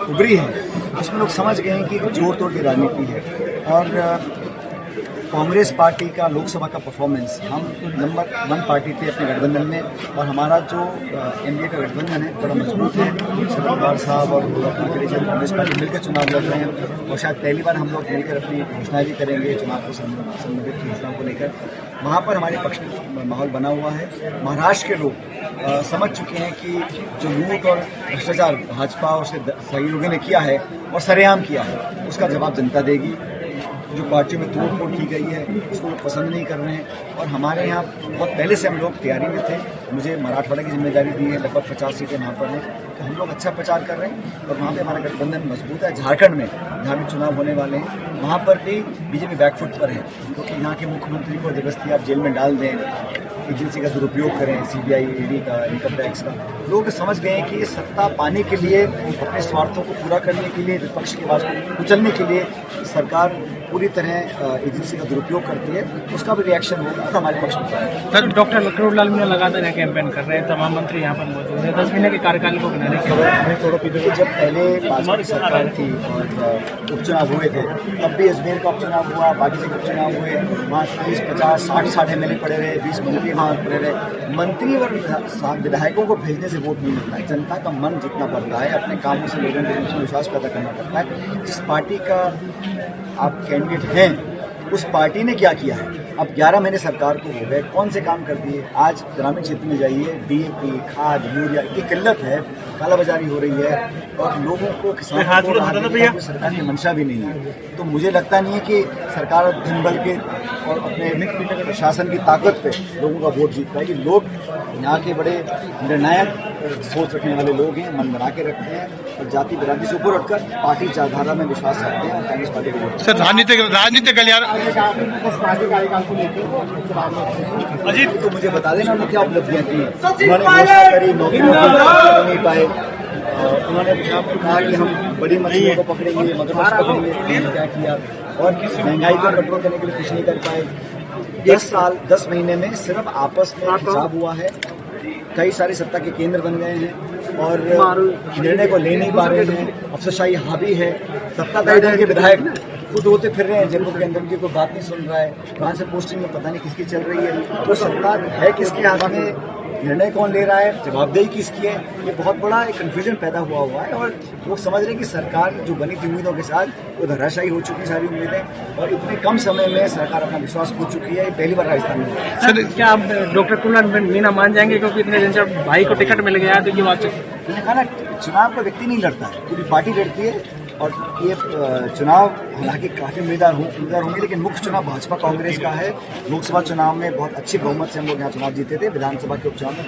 उभरी है उसमें लोग समझ गए हैं कि जोड़ तोड़ की राजनीति है। और कांग्रेस पार्टी का लोकसभा का परफॉर्मेंस, हम नंबर 1 पार्टी थे अपने गठबंधन में, और हमारा जो एनडीए का गठबंधन है बड़ा मजबूत है। शरद पवार साहब और अखिलेश यादव कांग्रेस पार्टी मिलकर चुनाव लड़ रहे हैं, और शायद पहली बार हम लोग मिलकर अपनी घोषणा भी करेंगे चुनाव को संबंधित घोषणाओं को लेकर। वहाँ पर हमारे पक्ष में माहौल बना हुआ है। महाराष्ट्र के लोग समझ चुके हैं कि जो लूट और भ्रष्टाचार भाजपा और उसके सहयोगियों ने किया है और सरेआम किया है, उसका जवाब जनता देगी। जो पार्टियों में तोड़ फोड़ की गई है उसको लोग पसंद नहीं कर रहे हैं, और हमारे यहाँ बहुत पहले से हम लोग तैयारी में थे। मुझे मराठवाड़ा की जिम्मेदारी दी है, लगभग 50 सीटें वहाँ पर हैं, तो हम लोग अच्छा प्रचार कर रहे हैं और वहाँ पे हमारा गठबंधन मजबूत है। झारखंड में जहाँ भी चुनाव होने वाले हैं वहाँ पर भी बीजेपी बैकफुट पर है, क्योंकि यहाँ के मुख्यमंत्री को जबरदस्ती आप जेल में डाल दें, एजेंसी का दुरुपयोग करें, सीबीआई, ईडी का, इनकम टैक्स का। लोग समझ गए हैं कि सत्ता पाने के लिए, अपने स्वार्थों को पूरा करने के लिए, विपक्ष की आवाज को कुचलने के लिए सरकार पूरी तरह एजेंसी का दुरुपयोग करती है। उसका भी रिएक्शन होगा हमारे पक्ष में। सर, डॉक्टर करोड़लाल मीणा लगातार यहाँ कैंपेन कर रहे हैं, तमाम मंत्री यहाँ पर मौजूद हैं। 10 महीने के कार्यकाल को गिनाने के बाद जब पहले भाजपा की सरकार थी और उपचुनाव हुए थे, तब भी अजमेर का उपचुनाव हुआ, बाकी जगह उपचुनाव हुए, वहाँ 30, 50, 60 MLA पड़े रहे, 20 मंत्री वहाँ पड़े रहे। मंत्री और विधायकों को भेजने से वोट नहीं मिलता है। जनता का मन जितना बढ़ता है, अपने कामों से लोगों के बीच में विश्वास पैदा करना पड़ता है। जिस पार्टी का आप कैंडिडेट हैं उस पार्टी ने क्या किया है। अब 11 महीने सरकार को हो गए, कौन से काम कर दिए। आज ग्रामीण क्षेत्र में जाइए, डीएपी, खाद, यूरिया की किल्लत है, कालाबाजारी हो रही है, और लोगों को, किसानों को सरकार की मंशा भी नहीं है। तो मुझे लगता नहीं है कि सरकार धन बल के और अपने प्रशासन की ताकत पे लोगों का वोट जीत पाएगी। लोग यहाँ के बड़े निर्णायक सोच रखने वाले लोग हैं, मन बना के रखते हैं, और जाति बिरादरी से ऊपर उठकर पार्टी चारधारा में विश्वास रखते हैं, और कांग्रेस पार्टी को सर राजनीतिक गलियारा अजीत तो मुझे बता देना उन्होंने क्या उपलब्धियां की। उन्होंने घोषणा करी, नौकरी नहीं पाए। उन्होंने कहा कि हम बड़ी मछलियों को पकड़ेंगे, मगरमच्छ पकड़ेंगे, क्या किया, और महंगाई को कंट्रोल करने के लिए कुछ नहीं कर पाए। 10 महीने में सिर्फ आपस में हिसाब हुआ है। कई सारे सत्ता के केंद्र बन गए हैं और निर्णय को ले नहीं पा रहे हैं। अफसरशाही हावी है। सत्ताधारी दल के विधायक खुद होते फिर रहे हैं जयपुर के अंदर, उनकी कोई बात नहीं सुन रहा है। वहाँ से पोस्टिंग में पता नहीं किसकी चल रही है। तो सत्ता है किसके हाथ में, निर्णय कौन ले रहा है, जवाबदेही किसकी है, ये बहुत बड़ा एक कन्फ्यूजन पैदा हुआ है। और लोग समझ रहे हैं कि सरकार जो बनी थी उम्मीदों के साथ वो धराशायी हो चुकी सारी उम्मीदें, और इतने कम समय में सरकार अपना विश्वास खो चुकी है। ये पहली बार राजस्थान में हुआ है। सर, क्या आप डॉक्टर करोड़लाल मीणा मान जाएंगे, क्योंकि इतने दिन से भाई को टिकट मिल गया तो ये बात मैंने कहा ना, चुनाव का व्यक्ति नहीं लड़ता है, पूरी पार्टी लड़ती है। और ये चुनाव हालांकि काफी उम्मीदवार होंगे, लेकिन मुख्य चुनाव भाजपा कांग्रेस का है। लोकसभा चुनाव में बहुत अच्छी बहुमत से हम लोग यहाँ चुनाव जीते थे, विधानसभा के उपचुनाव में